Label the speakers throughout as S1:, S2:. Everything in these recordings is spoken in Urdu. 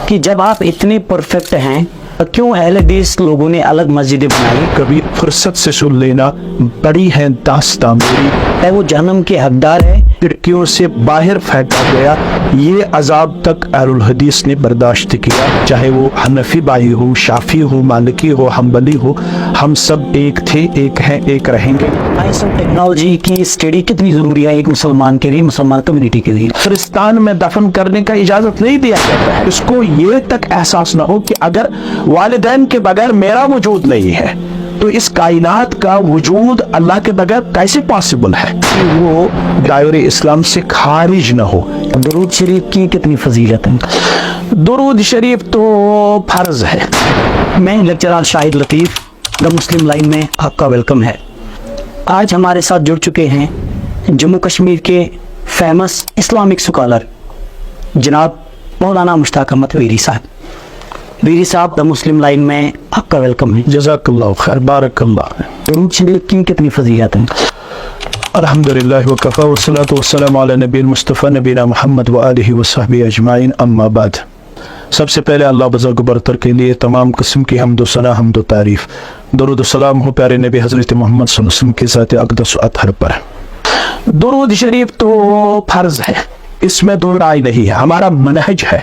S1: کہ جب آپ اتنے پرفیکٹ ہیں کیوں اہل حدیث لوگوں نے الگ مسجدیں بنائی؟
S2: کبھی فرصت سے سن لینا، بڑی ہے داستاں میری،
S1: اے وہ جہنم کے حقدار ہے،
S2: کھڑکیوں سے باہر پھینکا گیا، یہ عذاب تک اہل الحدیث نے برداشت کیا، چاہے وہ حنفی بھائی ہو، شافی ہو، مالکی ہو، حنبلی ہو، ہم سب ایک تھے، ایک ہیں، ایک رہیں گے۔
S1: سائنس اور ٹیکنالوجی کی اسٹڈی کتنی ضروری ہے ایک مسلمان کے لیے، مسلمان کمیونٹی کے لیے؟
S2: قبرستان میں دفن کرنے کا اجازت نہیں دیا جاتا ہے، اس کو یہ تک احساس نہ ہو کہ اگر والدین کے بغیر میرا وجود نہیں ہے تو اس کائنات کا وجود اللہ کے بغیر کیسے پاسبل ہے، کہ وہ دائرے اسلام سے خارج نہ ہو۔
S1: درود شریف کی کتنی فضیلت ہے؟
S2: درود شریف تو فرض ہے۔
S1: میں لیکچرر شاہد لطیف، دا مسلم لائن میں آپ کا ویلکم ہے۔ آج ہمارے ساتھ جڑ چکے ہیں جموں کشمیر کے فیمس اسلامک سکالر جناب مولانا مشتاق احمد ویری صاحب۔ ویری صاحب، دا مسلم لائن میں آپ کا ویلکم ہے۔
S2: جزاک اللہ خیر، بارک اللہ۔
S1: درود شریف کی کتنی فضیلت ہے؟
S2: الحمدللہ وکفا والصلاة والسلام علی نبی المصطفیٰ نبینا محمد وآلہ وصحبہ اجمعین، اما بعد۔ سب سے پہلے اللہ بزرگ برتر کے لیے تمام قسم کی حمد و ثنا، حمد و تعریف، درود و سلام ہو پیارے نبی حضرت محمد صلی اللہ علیہ وسلم کی ذات اقدس و اطہر پر۔ درود شریف تو فرض ہے، اس میں دو رائے نہیں ہے۔ ہمارا منہج ہے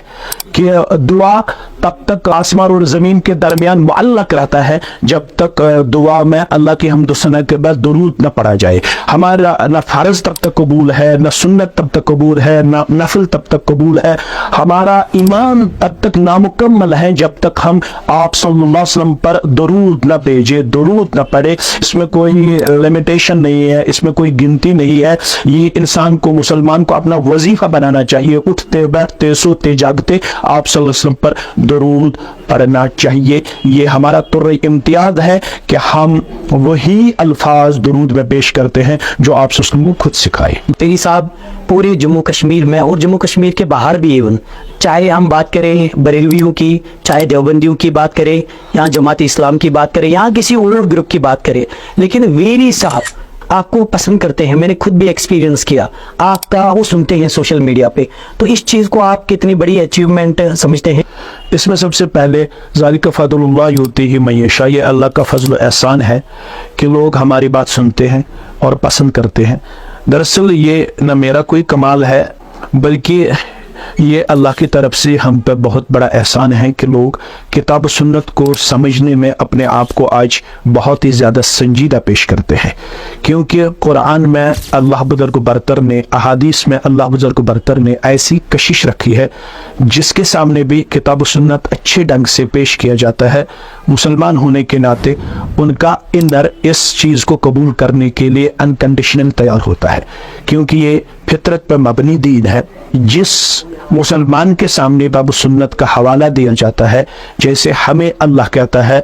S2: کہ دعا تب تک آسمان اور زمین کے درمیان معلق رہتا ہے جب تک دعا میں اللہ کی حمد و ثنا کے بعد درود نہ پڑھا جائے۔ ہمارا نہ فرض تب تک قبول ہے، نہ سنت تب تک قبول ہے، نہ نفل تب تک قبول ہے۔ ہمارا ایمان تب تک نامکمل ہے جب تک ہم آپ صلی اللہ علیہ وسلم پر درود نہ بھیجے، درود نہ پڑھے۔ اس میں کوئی لمیٹیشن نہیں ہے، اس میں کوئی گنتی نہیں ہے۔ یہ انسان کو، مسلمان کو اپنا وظیفہ بنانا چاہیے، اٹھتے بیٹھتے سوتے جاگتے آپ صلی اللہ علیہ وسلم پر درود پڑھنا چاہیے۔ یہ ہمارا طر امتیاز ہے کہ ہم وہی الفاظ درود میں پیش کرتے ہیں جو آپ صلی اللہ علیہ وسلم کو خود سکھائے۔
S1: ویری صاحب، پورے جموں کشمیر میں اور جموں کشمیر کے باہر بھی ایون، چاہے ہم بات کریں بریلویوں کی، چاہے دیوبندیوں کی بات کریں، یا جماعت اسلام کی بات کریں، یا کسی اور گروپ کی بات کریں، لیکن ویری صاحب آپ کو پسند کرتے ہیں۔ میں نے خود بھی ایکسپیرینس کیا، آپ کا وہ سنتے ہیں سوشل میڈیا پہ، تو اس چیز کو آپ کتنی بڑی اچیومنٹ سمجھتے ہیں؟
S2: اس میں سب سے پہلے ذالک فضل اللہ یؤتیہ من یشاء، یہ اللہ کا فضل و احسان ہے کہ لوگ ہماری بات سنتے ہیں اور پسند کرتے ہیں۔ دراصل یہ نہ میرا کوئی کمال ہے، بلکہ یہ اللہ کی طرف سے ہم پہ بہت بڑا احسان ہے کہ لوگ کتاب و سنت کو سمجھنے میں اپنے آپ کو آج بہت ہی زیادہ سنجیدہ پیش کرتے ہیں، کیونکہ قرآن میں اللہ بزرگ برتر نے، احادیث میں اللہ بزرگ برتر نے ایسی کشش رکھی ہے جس کے سامنے بھی کتاب و سنت اچھے ڈھنگ سے پیش کیا جاتا ہے۔ مسلمان ہونے کے ناطے ان کا انر اس چیز کو قبول کرنے کے لیے انکنڈیشنل تیار ہوتا ہے، کیونکہ یہ فطرت پر مبنی دین ہے۔ جس مسلمان کے سامنے باب سنت کا حوالہ دیا جاتا ہے، جیسے ہمیں اللہ کہتا ہے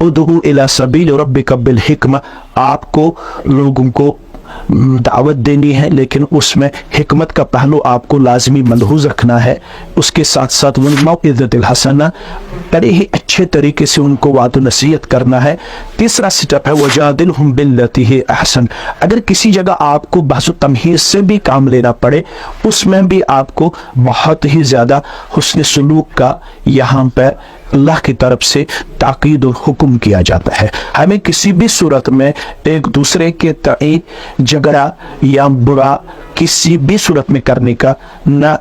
S2: ادعو الی سبیل ربک بالحکمہ، آپ کو لوگوں کو دعوت دینی ہے، لیکن اس میں حکمت کا پہلو آپ کو لازمی ملحوظ رکھنا ہے۔ اس کے ساتھ ساتھ والموعظۃ الحسنہ، بڑے ہی اچھے طریقے سے ان کو وعظ و نصیحت کرنا ہے۔ تیسرا سٹیپ ہے وجادلہم باللتی ہی احسن، اگر کسی جگہ آپ کو بحث و تمہیز سے بھی کام لینا پڑے، اس میں بھی آپ کو بہت ہی زیادہ حسن سلوک کا یہاں پہ اللہ کی طرف سے تاکید و حکم کیا جاتا ہے۔ ہمیں کسی بھی صورت میں ایک دوسرے کے تئیں جھگڑا یا برا کسی بھی صورت میں کرنے کا نہ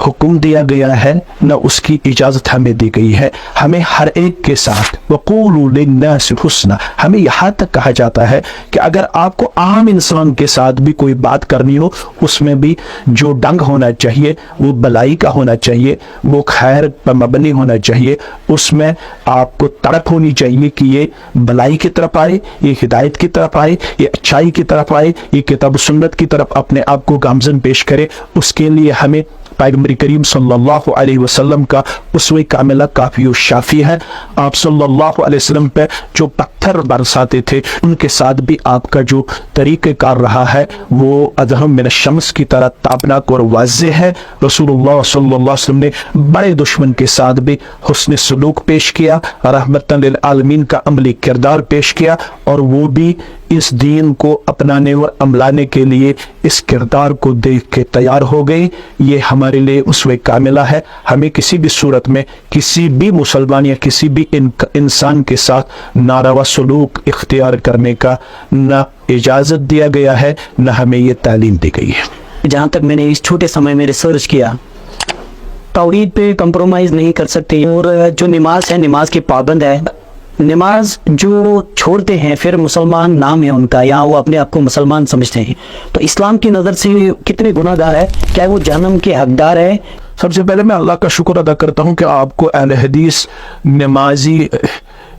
S2: حکم دیا گیا ہے، نہ اس کی اجازت ہمیں دی گئی ہے۔ ہمیں ہر ایک کے ساتھ وقولوا للناس حسنا، ہمیں یہاں تک کہا جاتا ہے کہ اگر آپ کو عام انسان کے ساتھ بھی کوئی بات کرنی ہو، اس میں بھی جو ڈنگ ہونا چاہیے وہ بلائی کا ہونا چاہیے، وہ خیر پر مبنی ہونا چاہیے، اس میں آپ کو تڑپ ہونی چاہیے کہ یہ بلائی کی طرف آئے، یہ ہدایت کی طرف آئے، یہ اچھائی کی طرف آئے، یہ کتاب و سنت کی طرف اپنے آپ کو گامزن پیش کرے۔ اس کے لیے ہمیں پیغمبر کریم صلی اللہ علیہ وسلم کا اسوہ کاملہ کافی و شافی ہے۔ آپ صلی اللہ علیہ وسلم پہ جو پتھر برساتے تھے، ان کے ساتھ بھی آپ کا جو طریقہ کار رہا ہے وہ اظہم من الشمس کی طرح تابناک اور واضح ہے۔ رسول اللہ صلی اللہ علیہ وسلم نے بڑے دشمن کے ساتھ بھی حسن سلوک پیش کیا، رحمت للعالمین کا عملی کردار پیش کیا، اور وہ بھی اس دین کو اپنانے اور عملانے کے لیے اس کردار کو دیکھ کے تیار ہو گئی، یہ ہمارے لیے اسوہ کاملہ ہے۔ ہمیں کسی بھی صورت میں کسی بھی مسلمان یا کسی بھی انسان کے ساتھ ناروا سلوک اختیار کرنے کا نہ اجازت دیا گیا ہے، نہ ہمیں یہ تعلیم دی گئی ہے۔
S1: جہاں تک میں نے اس چھوٹے سمے میں ریسرچ کیا، توحید پہ کمپرومائز نہیں کر سکتے، اور جو نماز ہے نماز کے پابند ہے۔ نماز جو چھوڑتے ہیں پھر مسلمان نام ہے ان کا، یا وہ اپنے آپ کو مسلمان سمجھتے ہیں، تو اسلام کی نظر سے کتنے گناہ گار ہے؟ کیا وہ جہنم کے حقدار ہے؟
S2: سب سے پہلے میں اللہ کا شکر ادا کرتا ہوں کہ آپ کو اہل حدیث نمازی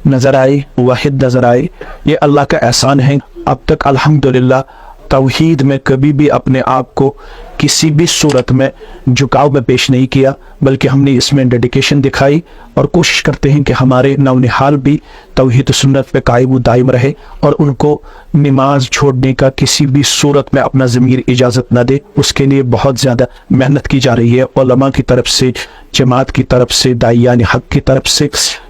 S2: نظر آئی، واحد نظر آئی، یہ اللہ کا احسان ہے۔ اب تک الحمدللہ توحید میں کبھی بھی اپنے آپ کو کسی بھی صورت میں جھکاؤ میں پیش نہیں کیا، بلکہ ہم نے اس میں ڈیڈیکیشن دکھائی، اور کوشش کرتے ہیں کہ ہمارے نونہال بھی توحید و سنت پہ قائم و دائم رہے، اور ان کو نماز چھوڑنے کا کسی بھی صورت میں اپنا ضمیر اجازت نہ دے۔ اس کے لیے بہت زیادہ محنت کی جا رہی ہے، علماء کی طرف سے، جماعت کی طرف سے، داعیان حق کی طرف سے۔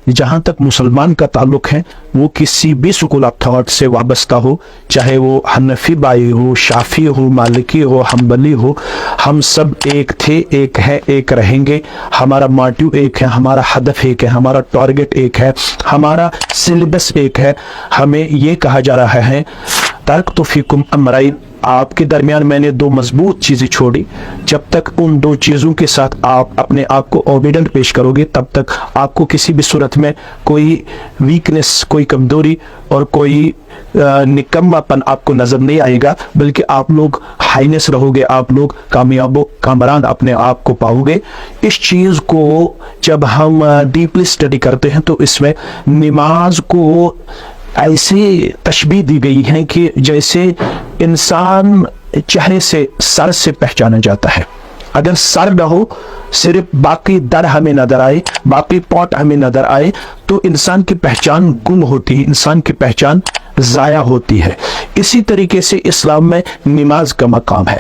S2: جہاں تک مسلمان کا تعلق ہے، وہ کسی بھی سکول آف تھاٹ سے وابستہ ہو، چاہے وہ حنفی بائی ہو، شافی ہو، مالکی ہو، حنبلی ہو، ہم سب ایک تھے، ایک ہیں، ایک رہیں گے۔ ہمارا موٹیو ایک ہے، ہمارا ہدف ایک ہے، ہمارا ٹارگٹ ایک ہے، ہمارا سلیبس ایک ہے۔ ہمیں یہ کہا جا رہا ہے ترکت فیکم امرین، آپ کے درمیان میں نے دو مضبوط چیزیں چھوڑی، جب تک ان دو چیزوں کے ساتھ آپ اپنے آپ کو اوبیڈنٹ پیش کرو گے، تب تک آپ کو کسی بھی صورت میں کوئی ویکنس، کوئی کمزوری اور کوئی نکما پن آپ کو نظر نہیں آئے گا، بلکہ آپ لوگ ہائنس رہو گے، آپ لوگ کامیاب و کامران اپنے آپ کو پاؤ گے۔ اس چیز کو جب ہم ڈیپلی اسٹڈی کرتے ہیں تو اس میں نماز کو ایسی تشبیہ دی گئی ہے کہ جیسے انسان چہرے سے، سر سے پہچانا جاتا ہے۔ اگر سر نہ ہو، صرف باقی در ہمیں نظر آئے، باقی پوٹ ہمیں نظر آئے، تو انسان کی پہچان گم ہوتی ہے، انسان کی پہچان ضائع ہوتی ہے۔ اسی طریقے سے اسلام میں نماز کا مقام ہے۔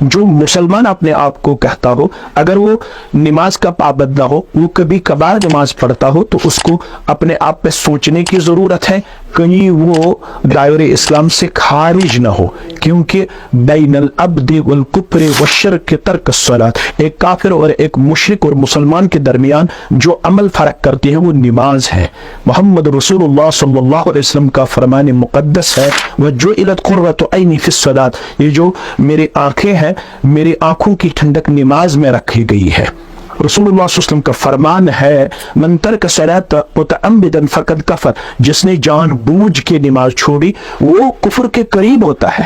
S2: جو مسلمان اپنے آپ کو کہتا ہو، اگر وہ نماز کا پابند نہ ہو، وہ کبھی کبھار نماز پڑھتا ہو، تو اس کو اپنے آپ پہ سوچنے کی ضرورت ہے، کہیں وہ دائرہ اسلام سے خارج نہ ہو، کیونکہ بین العبد والکفر والشرک ترک الصلاۃ، ایک کافر اور ایک مشرک اور مسلمان کے درمیان جو عمل فرق کرتی ہے وہ نماز ہے۔ محمد رسول اللہ صلی اللہ علیہ وسلم کا فرمان مقدس ہے، وَجُعِلَتْ قُرَّةُ عَيْنِي فِي الصَّلَاةِ، یہ جو میری آنکھیں ہیں، میری آنکھوں کی ٹھنڈک نماز میں رکھی گئی ہے۔ رسول اللہ صلی اللہ علیہ وسلم کا فرمان ہے، من ترک صلاۃ متعمدا فقد کفر، جس نے جان بوجھ کے نماز چھوڑی وہ کفر کے قریب ہوتا ہے،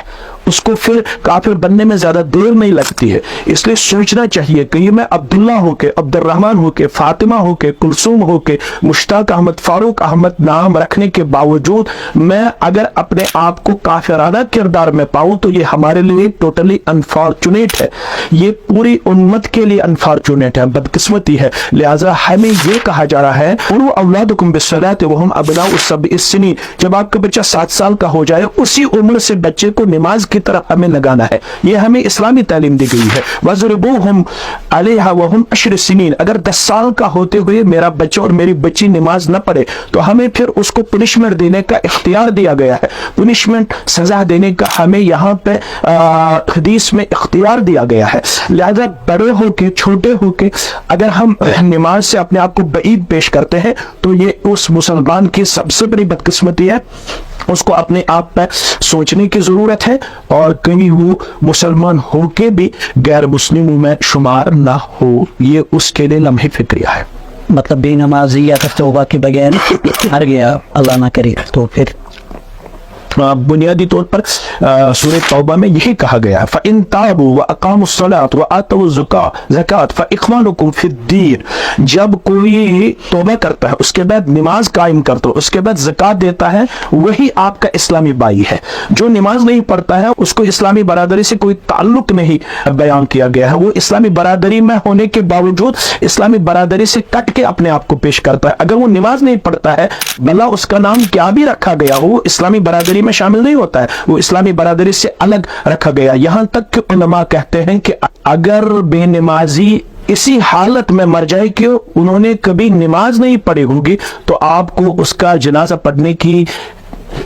S2: اس کو پھر کافر بننے میں زیادہ دیر نہیں لگتی ہے۔ اس لیے سوچنا چاہیے کہ یہ میں عبداللہ ہو کے، عبد الرحمن ہو کے، فاطمہ ہو کے، کلثوم ہو کے، مشتاق احمد، فاروق احمد نام رکھنے کے باوجود میں اگر اپنے آپ کو کافرانہ کردار میں پاؤں تو یہ ہمارے لیے ٹوٹلی انفارچونیٹ ہے، یہ پوری امت کے لیے انفارچونیٹ ہے، بدقسمتی ہے۔ لہٰذا ہمیں یہ کہا جا رہا ہے مروا اولادکم بالصلاۃ وہم ابناء سبع سنین، جب آپ کا بچہ 7 سال کا ہو جائے اسی عمر سے بچے کو نماز کی طرف ہمیں لگانا ہے، یہ ہمیں اسلامی تعلیم دی گئی ہے۔ وَضْرِبُوهُمْ عَلَيْهَا وَهُمْ 10 سنین، اگر 10 سال کا ہوتے ہوئے میرا بچہ اور میری بچی نماز نہ پڑھے تو ہمیں پھر اس کو پنشمنٹ دینے کا اختیار دیا گیا ہے، پنشمنٹ سزا دینے کا ہمیں یہاں پہ حدیث میں اختیار دیا گیا ہے۔ لہذا بڑے ہو کے، چھوٹے ہو کے اگر ہم نماز سے اپنے آپ کو بعید پیش کرتے ہیں تو یہ اس مسلمان کی سب سے بڑی بدقسمتی ہے، اس کو اپنے آپ پہ سوچنے کی ضرورت ہے، اور کہیں وہ مسلمان ہو کے بھی غیر مسلموں میں شمار نہ ہو، یہ اس کے لیے لمحہ فکریہ ہے۔
S1: مطلب بے نمازی یا توبہ کے بغیر مر گیا، اللہ نہ کرے تو پھر
S2: بنیادی طور پر سورہ توبہ میں یہی کہا گیا ہے فَإِن تَابُوا وَأَقَامُوا الصَّلَاةَ وَآتَوُا الزَّكَاةَ فَإِخْوَانُكُمْ فِي الدِّينِ، جب کوئی توبہ کرتا ہے، اس کے بعد نماز قائم کرتا ہے، اس کے بعد زکوٰۃ دیتا ہے، وہی آپ کا اسلامی بھائی ہے۔ جو نماز نہیں پڑھتا ہے اس کو اسلامی برادری سے کوئی تعلق نہیں بیان کیا گیا ہے، وہ اسلامی برادری میں ہونے کے باوجود اسلامی برادری سے کٹ کے اپنے آپ کو پیش کرتا ہے۔ اگر وہ نماز نہیں پڑھتا ہے، بھلا اس کا نام کیا بھی رکھا گیا ہو، وہ اسلامی برادری میں شامل نہیں ہوتا ہے، وہ اسلامی برادری سے الگ رکھا گیا۔ یہاں تک کہ علماء کہتے ہیں کہ اگر بے نمازی اسی حالت میں مر جائے کہ انہوں نے کبھی نماز نہیں پڑھی ہوگی تو آپ کو اس کا جنازہ پڑھنے کی